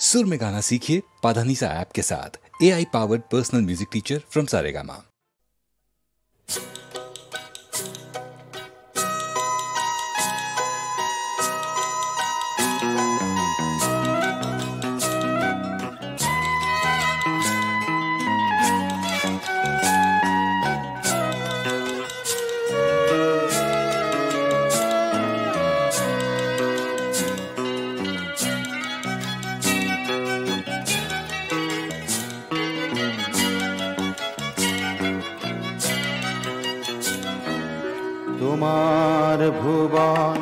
सुर में गाना सीखिए पाधानीसा ऐप के साथ। AI powered personal music teacher from Saregama. তোমার ভুবন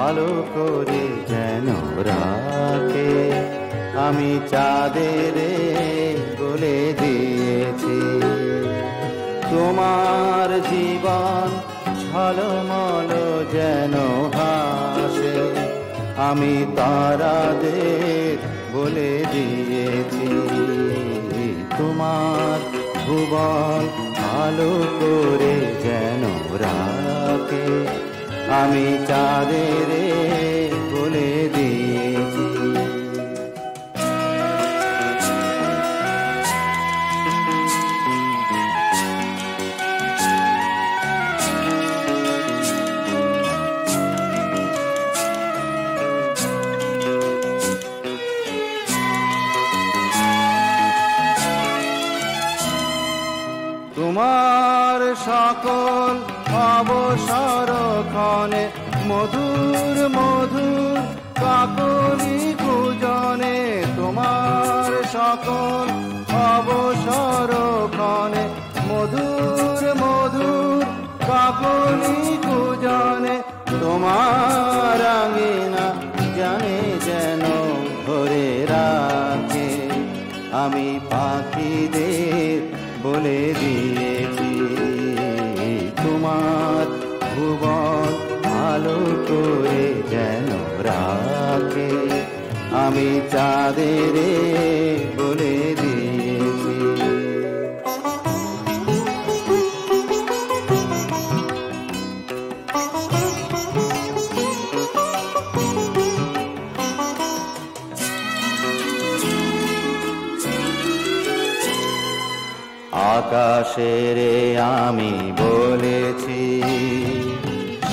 আলো করে যেন রাতে আমি চাঁদের বলে দিয়েছি। তোমার জীবন ঝলমল যেন হাসে আমি তারাদের বলে দিয়েছি। তোমার ভুবন আলো করে যেন রাতে আমি চাঁদের বলে দিয়েছি। তোমার সকল অবসরক্ষণে মধুর মধুর কাকলি পূজনে, তোমার সকল অবসরক্ষণে মধুর মধুর কাকলি পূজনে, তোমার আঙিনা জানে যেন ভরে রাখে আমি পাখিদের বলে দিয়েছি। তোমার ভুবন আলো করে যেন রাখে আমি চাঁদের বলে দিয়েছি। আকাশের আমি বলেছি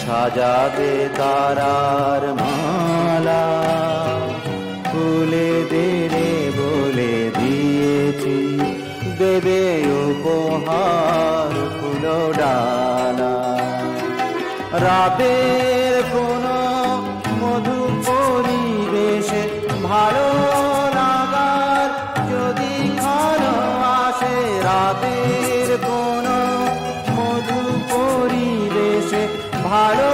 সাজাবে তারার মালা, ফুলে দেরে বলে দিয়েছি দেবে উপহার ফুল ডালা। রাতের কোন মধু পরিবেশে ভালো লাগার যদি ভালো আসে, রাতের কোন মধু পরিবেশে ভালো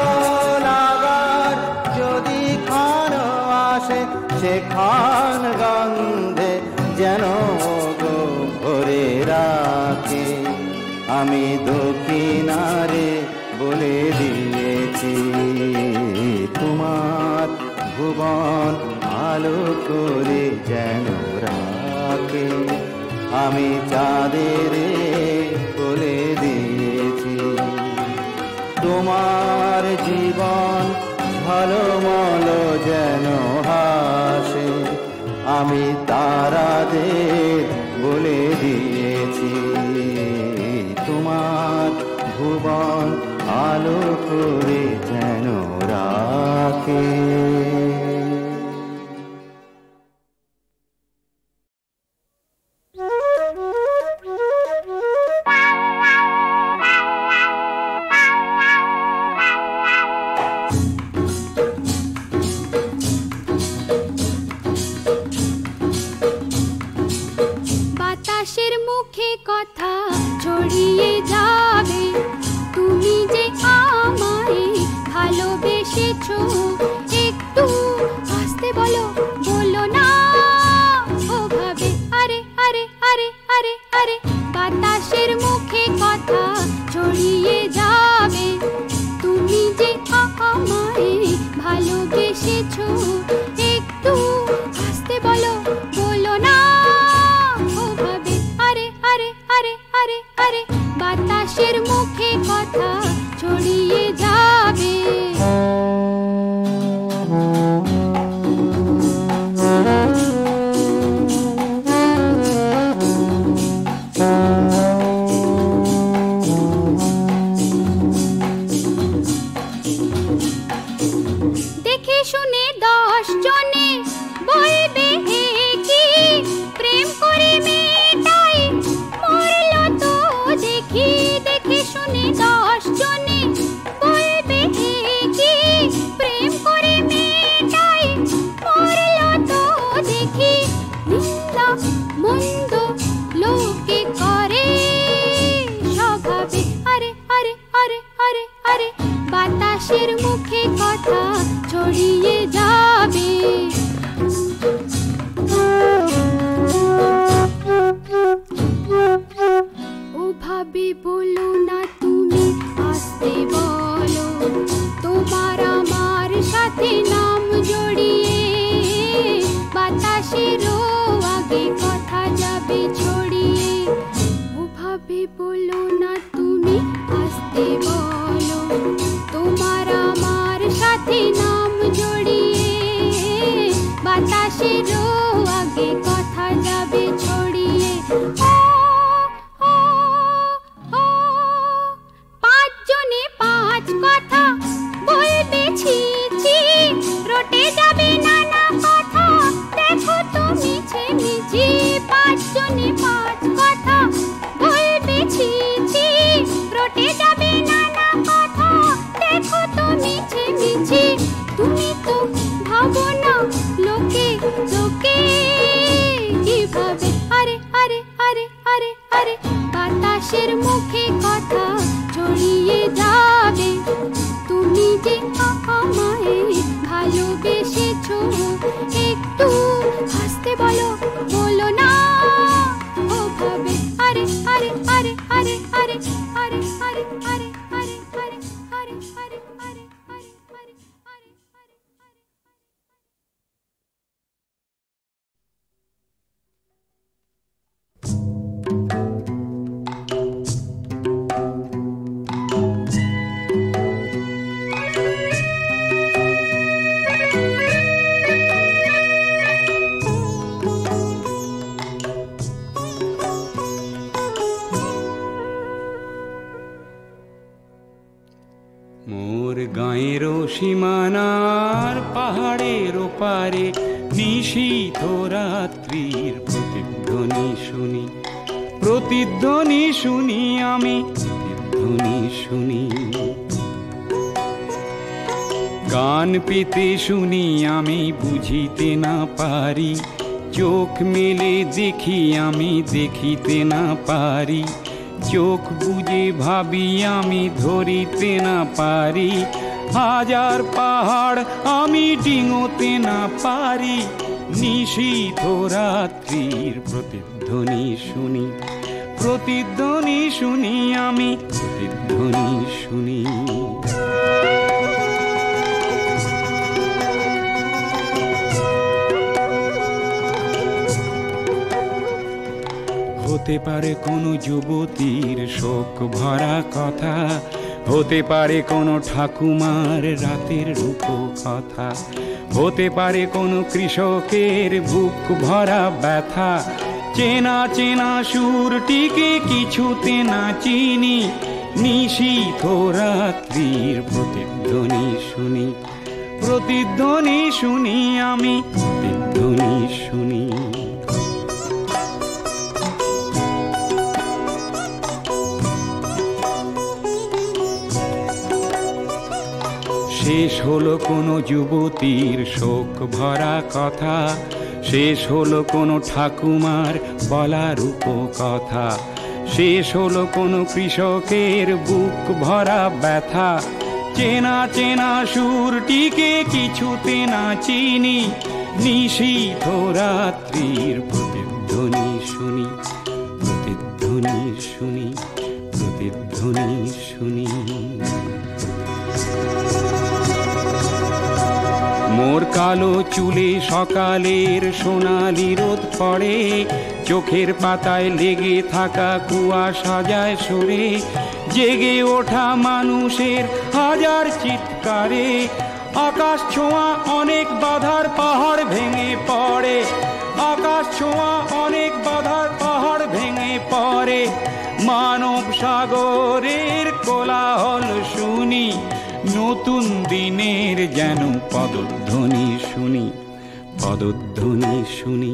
লাগার যদি ভালো আসে, সেখান গন্ধে যেন ভরে রাখে আমি দক্ষিণারে বলে দিয়েছি। তোমার ভুবন আলো করে যেন রাখে আমি চাঁদের বলে দিয়েছি। তোমার জীবন ঝলমল যেন হাসে আমি তারাদের বলে দিয়েছি। তোমার ভুবন আলো করে যেন রাখে। বাতাসের মুখে কথা ছড়িয়ে যাবে, তুমি যে আমায় ভালোবেসেছো একটু আকাশেরও আগে কথা যাবে ছড়িয়ে। ও, ও, পাঁচজনে পাঁচ কথা বলবে, ছি ছি, রটে যাবে নানা কথা, দেখো তো মিছে মিছি। পাঁচজনে পাঁচ কথা বলবে, ছি ছি, রটে যাবে নানা কথা, দেখো তো মিছে মিছি। তুমি তো ভাবো না লোকে লোকে কিভাবে, আরে আরে আরে আরে আরে, বাতাসের মুখে কথা ছড়িয়ে যাবে। তুমি যে আমায় ভালোবেসেছো, একটু হাসতে বলো, বলো না ওভাবে, আরে আরে আরে আরে আরে আরে আরে আরে আরে আরে আরে আরে আরে আরে আরে আরে। মোর গাঁয়ের সীমানার পাহাড়ের ওপারে নিশীথ রাত্রির প্রতিধ্বনি শুনি, প্রতিধ্বনি শুনি আমি, প্রতিধ্বনি শুনি। কান পেতে শুনি আমি, বুঝিতে না পারি, চোখ মেলে দেখি আমি, দেখিতে না পারি। চোখ বুঝে ভাবি আমি, ধরিতে না পারি। হাজার পাহাড় আমি ডিঙোতে না পারি, নিশীথ রাত্রির প্রতিধ্বনি শুনি, প্রতিধ্বনি শুনি আমি, প্রতিধ্বনি শুনি। হতে পারে কোনো যুবতীর শোক ভরা কথা, হতে পারে কোনো ঠাকুমার রাতের রূপ কথা, হতে পারে কোনো কৃষকের বুক ভরা ব্যথা। চেনা চেনা সুরটিকে কিছুতে না চিনি, নিশীথ রাত্রির প্রতিধ্বনি শুনি, প্রতিধ্বনি শুনি আমি, প্রতিধ্বনি শুনি। শেষ হলো কোনো যুবতীর শোক ভরা কথা, শেষ হলো কোনো ঠাকুমার বলা রূপ কথা, শেষ হলো কোনো কৃষকের বুক ভরা ব্যথা। চেনা চেনা সুরটিকে কিছুতে না চিনি, নিশীথ রাত্রির প্রতিধ্বনি শুনি, প্রতিধ্বনি শুনি, প্রতিধ্বনি শুনি। মোর কালো চুলে সকালের সোনালি রোদ পড়ে, চোখের পাতায় লেগে থাকা কুয়াশা যায় সরে। জেগে ওঠা মানুষের হাজার চিৎকারে, আকাশ ছোঁয়া অনেক বাধার পাহাড় ভেঙে পড়ে, আকাশ ছোঁয়া অনেক বাধার পাহাড় ভেঙে পড়ে। মানব সাগরের কোলাহল শুনি, নতুন দিনের যেন পদধ্বনি শুনি, পদধ্বনি শুনি,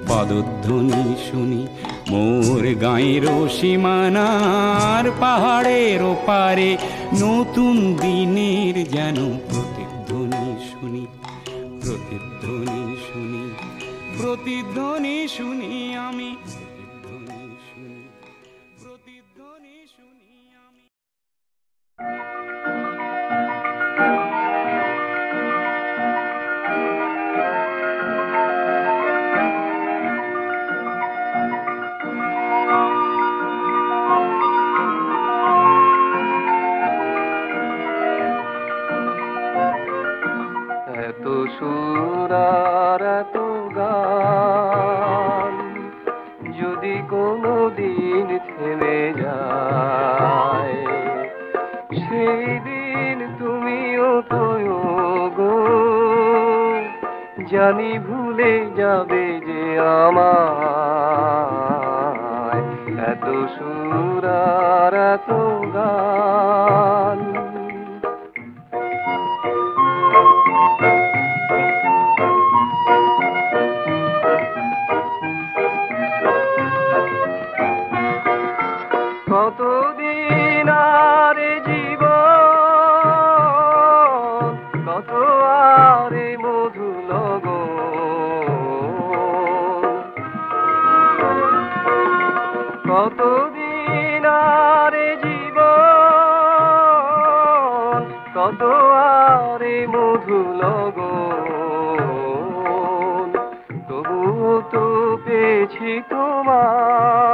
পদধ্বনি শুনি। মোর গাঁয়ের সীমানার পাহাড়ের ওপারে নতুন দিনের যেন প্রতিধ্বনি শুনি, প্রতিধ্বনি শুনি, প্রতিধ্বনি শুনি আমি, প্রতিধ্বনি শুনি, প্রতিধ্বনি শুনি আমি। এত সুর আর এত গান যদি কোনো দিন থেমে যায়, সেই দিন তুমিও তো গো জানি ভুল ভুলে যাবে যে আমায়, এত সুর আর এত গান। কতদিন আর জীবন, কত আর মধু লগন, কতদিন আর জীবন, কত আর মধু লগন, তবুও তো পেয়েছি তোমায়,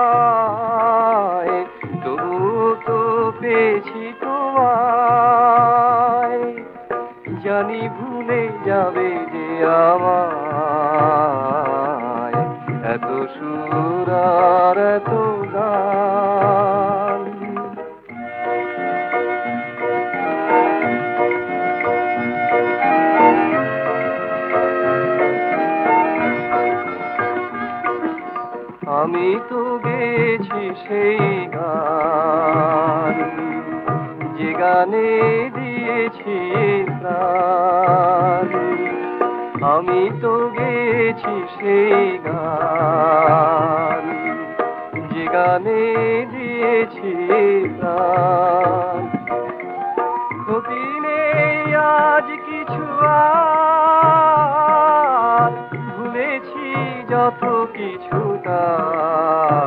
তবুও তো পেয়েছি তোমায়, জানি ভুলে যাবে যে আমায়, এত সুর আর এত গান। আমি তো গেছি সেই গান, যে গানে দিয়েছি প্রাণ। আমি তো গেছি সেই গান, যে গানে দিয়েছি প্রাণ। ক্ষতি নেই আজ কিছু আর, ভুলেছি যত কিছু তার।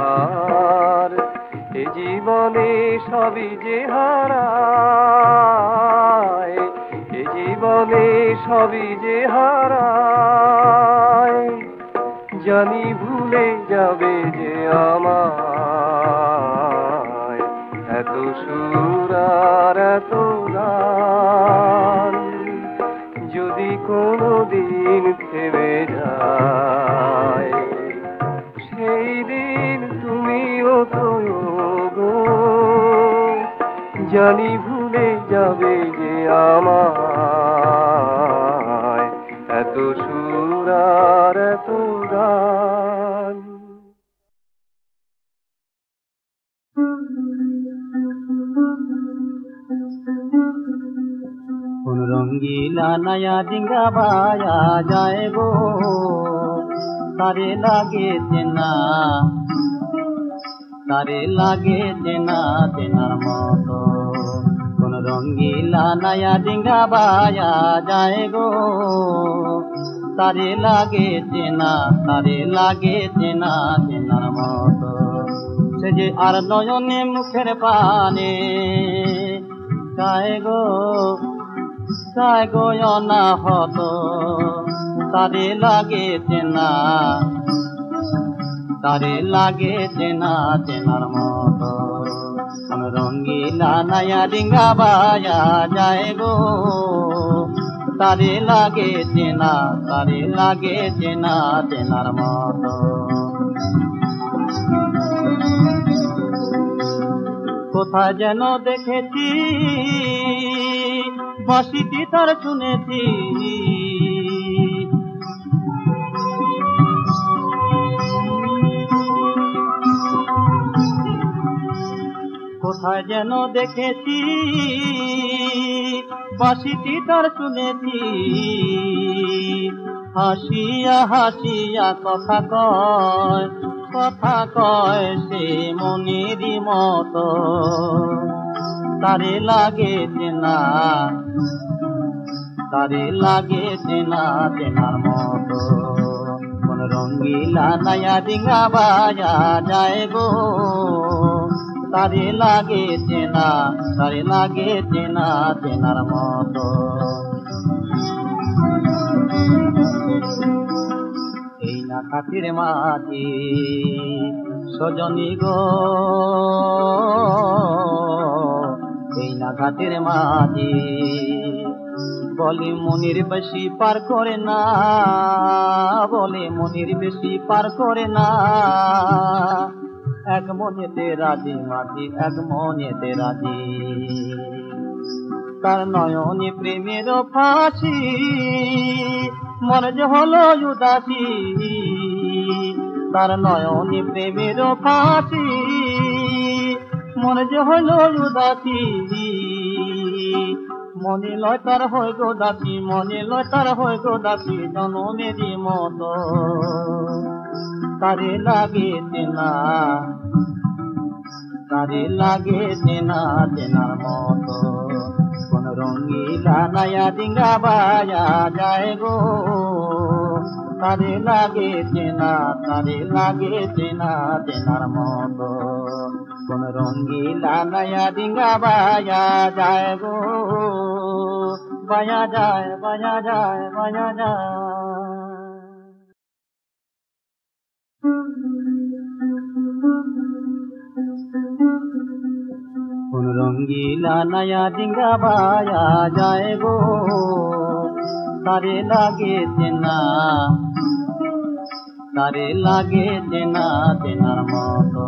এ জীবনে সবই যে হারায়, এ জীবনে সবই যে হারায়, জানি ভুলে যাবে যে আমায়, এত সুর আর এত গান। যদি কোনো দিন থেমে যায়, সেই দিন তুমিও তো গো, জানি ভুলে যাবে যে আমায়, এত সুর আর এত গান। কোন রঙ্গিলা নয়া ডিঙ্গা বায়া যায় গো, তারে লাগে চেনা, তারে লাগে চেনা চেনার মতো। কোন রঙ্গিলা নয়া ডিঙ্গা বায়া যায় গো, তারে লাগে চেনা, তারে লাগে চেনা চেনার মতো। সে যে আর নয়নে মুখের পানে চায় গো, চায় গো অনাহত, তারে লাগে চেনা, তারে লাগে চেনা চেনার মতো। কোন রঙ্গিলা নয়া ডিঙ্গা বায়া যায় গো, তারে লাগে চেনা, তারে লাগে চেনা চেনার মতো। কোথায় যেন দেখেছি বাঁশিটি তার শুনেছি, কোথায় যেন দেখেছি বাঁশিটি তার শুনেছি। হাসিয়া হাসিয়া কথা কয়, কথা কয় সে মনেরই মতো, তারে লাগে চেনা, তারে লাগে চেনা চেনার মতো। কোন রঙ্গিলা নয়া ডিঙ্গা বায়া যায় গো, তারে লাগে চেনা, তারে লাগে চেনা চেনার মতো। এই না খাতির মাটি সজনী গো, এই না ঘাটের মাঝি বলে মনির বেশি পার করে না, বলে মনির বেশি পার করে না। এক মনেতে রাজি মাঝি, এক মনেতে রাজি, তার নয়নে প্রেমের ফাঁসি, মন যে হলো উদাসী তার নয়নে প্রেমের ফাঁসি মন যে হলো উদাসী মনে লয় তার হয় গো দাসী মনে লয় তার হয় গো দাসী জনমেরই মতো তারে লাগে চেনা তারে লাগে চেনা চেনার মতো কোন রঙিলা নয়া ডিঙ্গা বায়া যায় গো তারে লাগে চেনা চেনার মতো কোন রঙিলা নয়া ডিঙ্গা বায়া যায় গো বায়া যায় বায়া যায় বায়া যায় কোন রঙিলা নয়া ডিঙ্গা বায়া যায় গো তারে লাগে চেনা চেনার মতো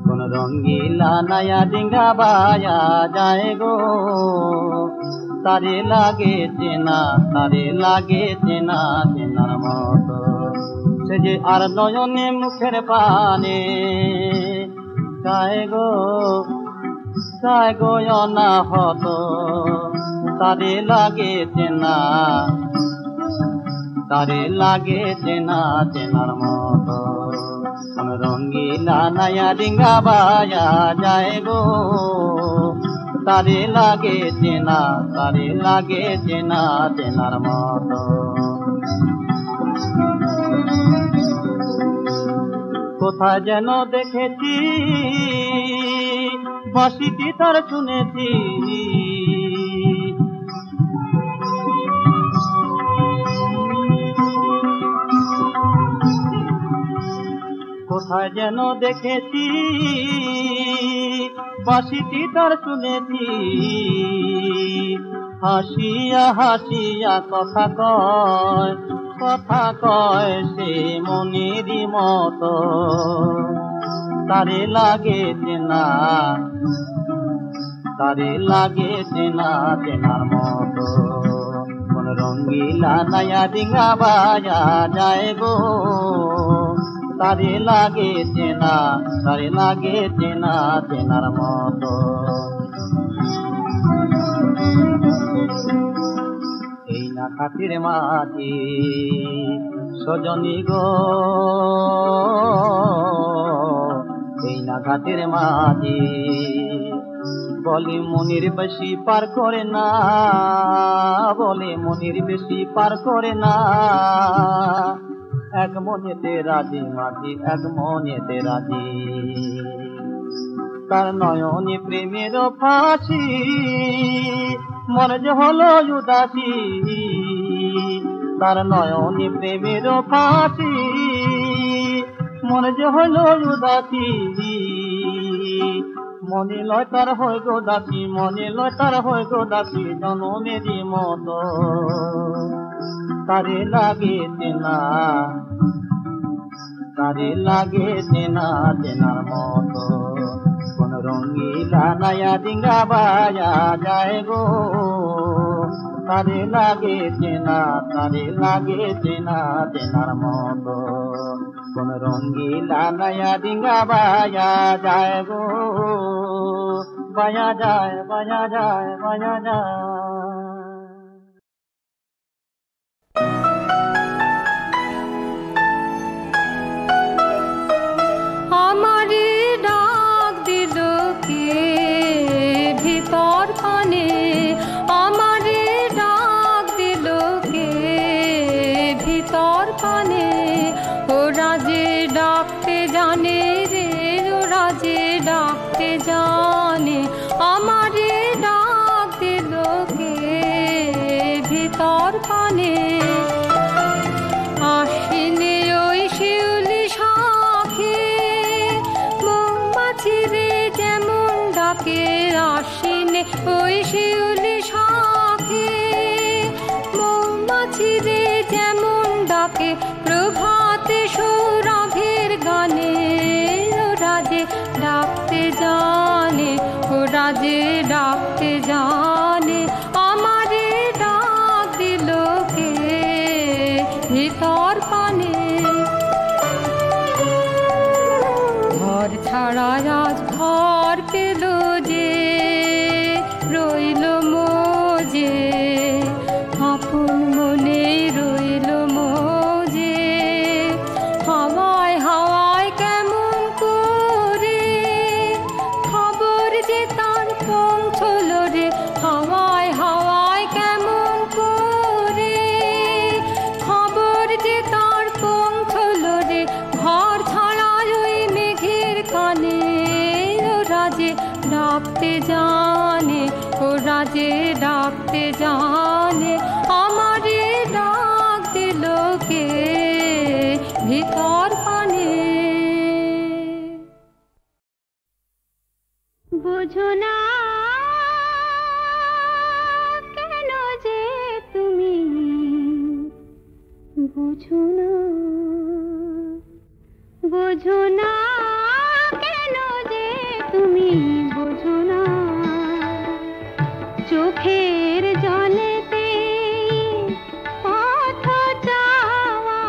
কোন রঙিলা নয়া ডিঙ্গা বায়া যায় গো তারে লাগে চেনা চেনার মতো সে যে আর নয়নে মুখের পানে গায় গো অনাহত তারে লাগে চেনা চেনার মতো কোন রঙিলা নয়া ডিঙ্গা বায়া যায় গো তারে লাগে চেনা চেনার মতো কোথায় যেন দেখেছি বাঁশিটি তার শুনেছি কোথায় যেন দেখেছি বাঁশিটি তার শুনেছি হাসিয়া হাসিয়া কথা কয় সে মনেরই মতো তারে লাগে চেনা চেনার মতো কোন রঙিলা নয়া ডিঙ্গা বায়া যায় গো তারে লাগে চেনা চেনার মতো এই না খাতির মাঝে সজনী গো এই না ঘাটের মাঝে বলে মনির বেশি পার করে না এক মনেতে রাজি মাঝি এক মনেতে রাজি তার নয়নে প্রেমের ফাঁসি মন যে হলো উদাসী তার নয়নে প্রেমের ফাঁসি মন যে হলো উদাসী মনে লয় তার হয় গো দাসী জনমেরই মতো তারে লাগে চেনা চেনার মতো কোন রঙিলা নয়া ডিঙ্গা বায়া যায় গো তারে লাগে চেনা চেনার মতো কোন রঙিলা নয়া ডিঙ্গা বায়া যায় গো বায়া যায় বায়া যায় বায়া যায় আমারে ডাক দিল কে ভিতর পানে আমারে ডাক দিল কে ভিতর পানে ওরা যে ডাকতে জানে রে ওরা যে ডাকতে জানে আমারে ডাক দিল কে ভিতর পানে আশ্বিনে ওই শিউলি শাখে মৌমাছি রে যেমন ডাকে আশ্বিনে ওই শিউলি শাখে মৌমাছি রে যেমন ডাকে প্রভাতে সৌরভের গানে ওরা যে ডাকতে জানে ওরা যে ডাকতে জানে আমারে ডাক দিল কে ছাড়া আজ ঘর পেল যে, রইল মোজে আপন মনে রইল মোজে। হাওয়ায় হাওয়ায় কেমন করে খবর যে তার পৌঁছল রে, হাওয়ায় হাওয়ায় কেমন করে খবর যে তার পৌঁছল রে। ঘর ছাড়া ওই মেঘের কানে ওরা যে ডাকতে জানে, ওরা যে ডাকতে জানে। আমারে ডাক দিল কে ভিতর পানে। বোঝো না কেন যে তুমি, বোঝো না, বোঝো না কেন যে তুমি, বোঝো না। চোখের জলেতে পথ চাওয়া,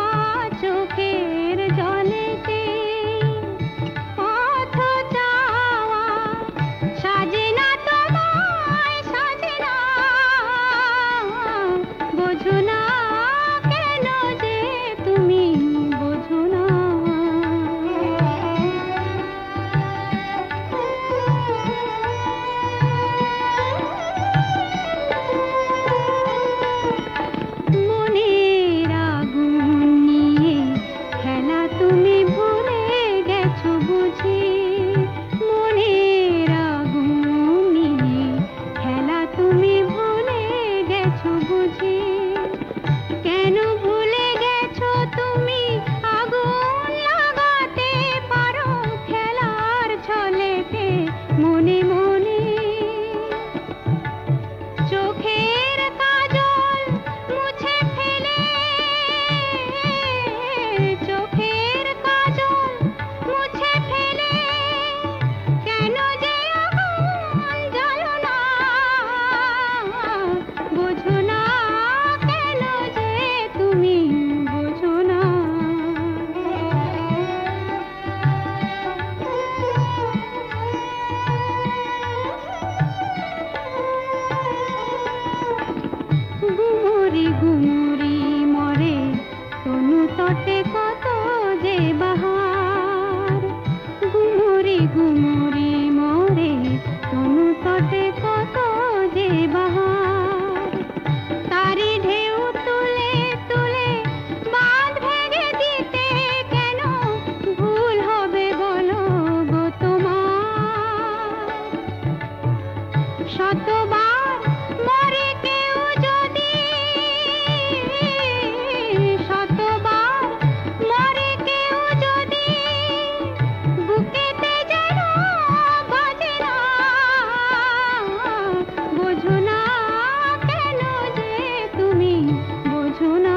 চোখের জলেতে পথ চাওয়া সাজে না তোমায়, সাজে না। বোঝো না কেন যে তুমি, বোঝো না। মনের আগুন নিয়ে খেলা তুমি ভুলে গেছো বুঝি, মনের আগুন নিয়ে খেলা তুমি ভুলে গেছো বুঝি। কেন ভুলে গেছো তুমি আগুন লাগাতে পারো খেলার ছলেতে মনে মনে। চোখের কাজল মুছে ফেলে, চোখের কাজল মুছে ফেলে কেন যে আগুন জ্বালো না। বোঝো না কেন যে তুমি, বোঝো না। গুমুরি গুমুরি মরে তনু তটে কত যে বাহার, গুমুরি গুমুরি মরে তনু তটে কত যে বাহার। তারি ঢেউ তুলে তুলে বাঁধ ভেঙে দিতে কেন ভুল হবে বলো গো তোমার। শতবার মরে কেউ যদি, শতবার মরে কেউ যদি বুকেতে যেন বাজে না। বোঝো না কেন যে তুমি, বোঝো না,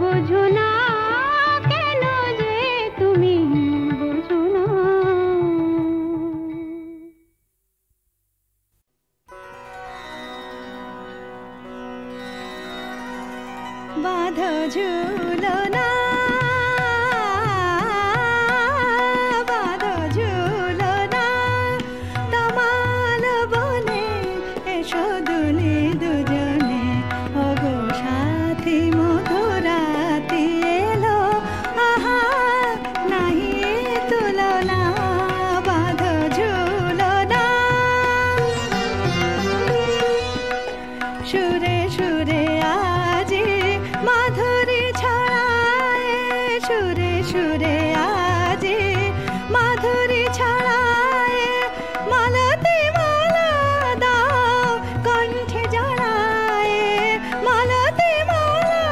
বোঝো না কেন যে তুমি, বোঝো না। বাঁধো ঝুলনা, বাঁধো ঝুলনা তমাল বনে, এসো দুলি দুজনে ওগো সাথী। মধুরাতি এলো আহা নাহি তুলনা, বাঁধো ঝুলনা। সুরে সুরে আজি মাধুরী ছড়ায়, সুরে সুরে আজি মাধুরী ছড়ায়। মালতী মালা দাও কণ্ঠে জড়ায়, মালতী মালা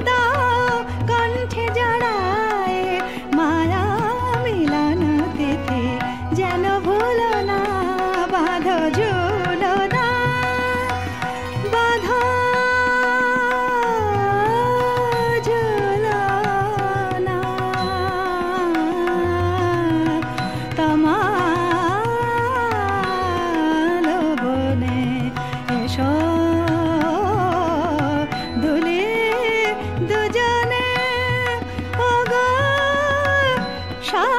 দাও কণ্ঠে জড়ায়। মায়া মিলন তিথি যেন ভুলো না, বাঁধো ঝুলনা, বাঁধো ঝুলনা। তমাল বনে এসো দুলি দুজনে ওগো সাথী।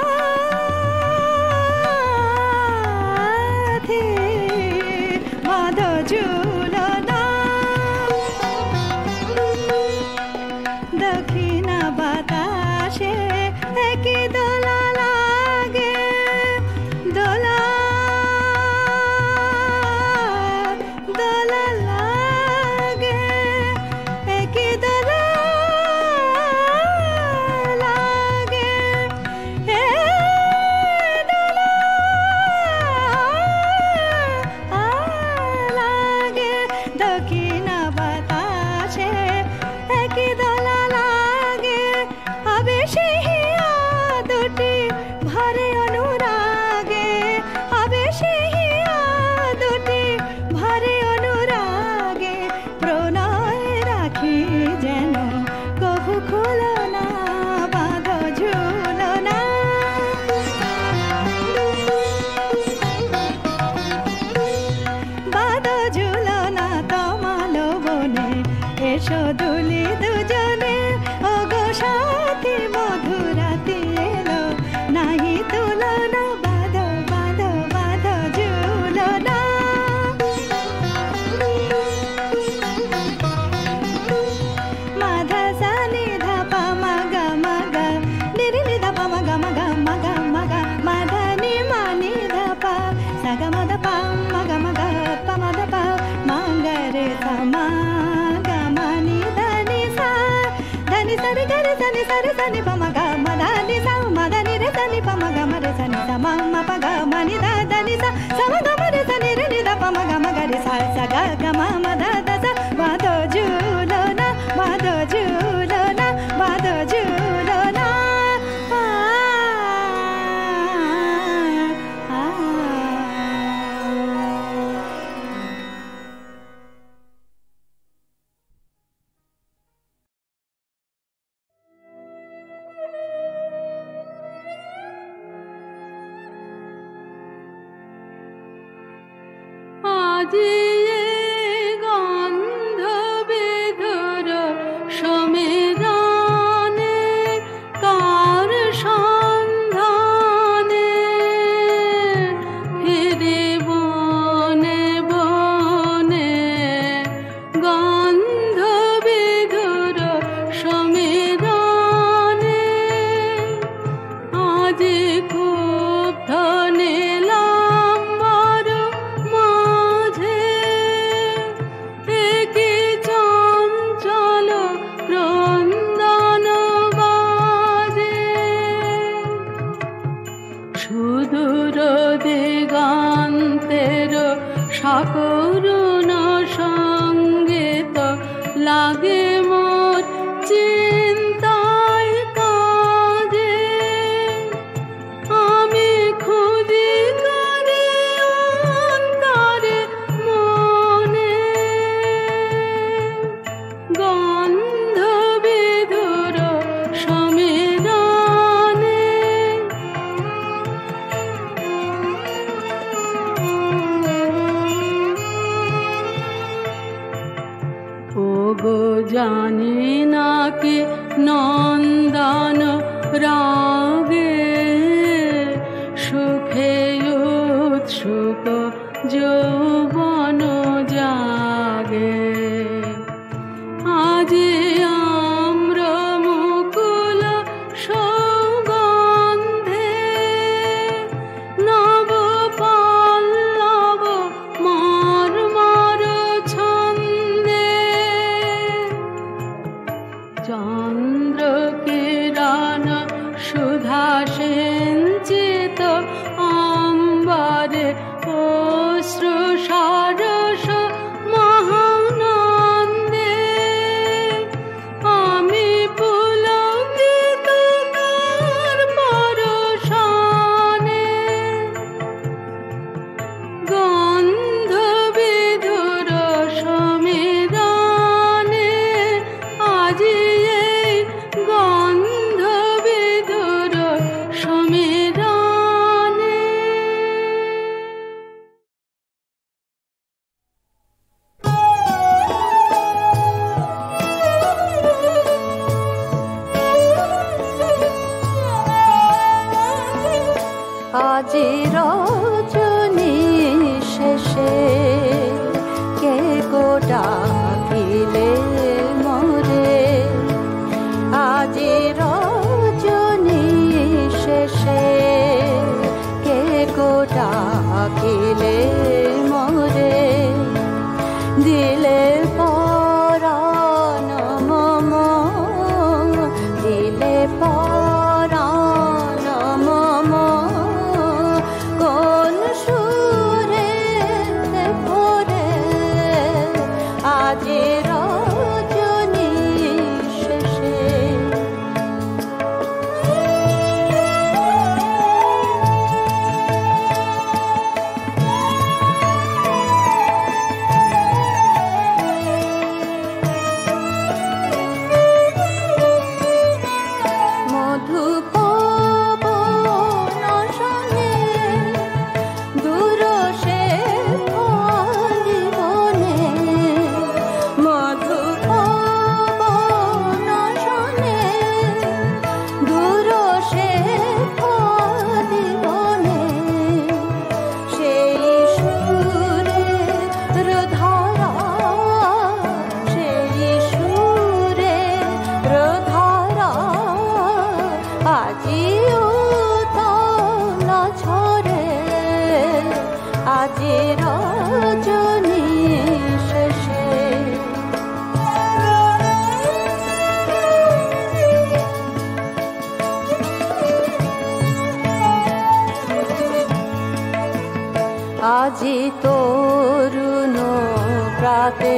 করুণ সঙ্গীত লাগে মোর চিন্তায় কাঁদে আমি খুঁজি করে অন্তরে মনে গন্ধ বিধুর সমীরণে ওগো জানি না কি নন্দন রাগে সুখে উৎসুক যৌবন জাগে আজি আম্র মুকুল সৌগন্ধে নব পল্লব মর্মর ছন্দে চন্দ্র কিরণ সুধা সিঞ্চিত অম্বরে অশ্রু সরস মহানন্দে আমি পুলকিত তার পরশনে গন্ধ বিধুর সমীরণে আজি এই গন্ধ বিধুর সমীরণে আজি রজনী শেষে কে গো ডাকিলে মোরে আজি রজনী শেষে কে গো ডাকিলে মোরে দিলে পরাণ মম দিলে পরাণ মম কোন সুরে ভোরে আজি রজনী শেষে মধু পবন শোনে দূর সে ফলিবনে মধু পবন শোনে দূর সে ফলিবনে সেই সুরে ধারা সেই সুরে ধারা আজিও তো নছরে আজি রজনী শেষে আজি তরুণ প্রাতে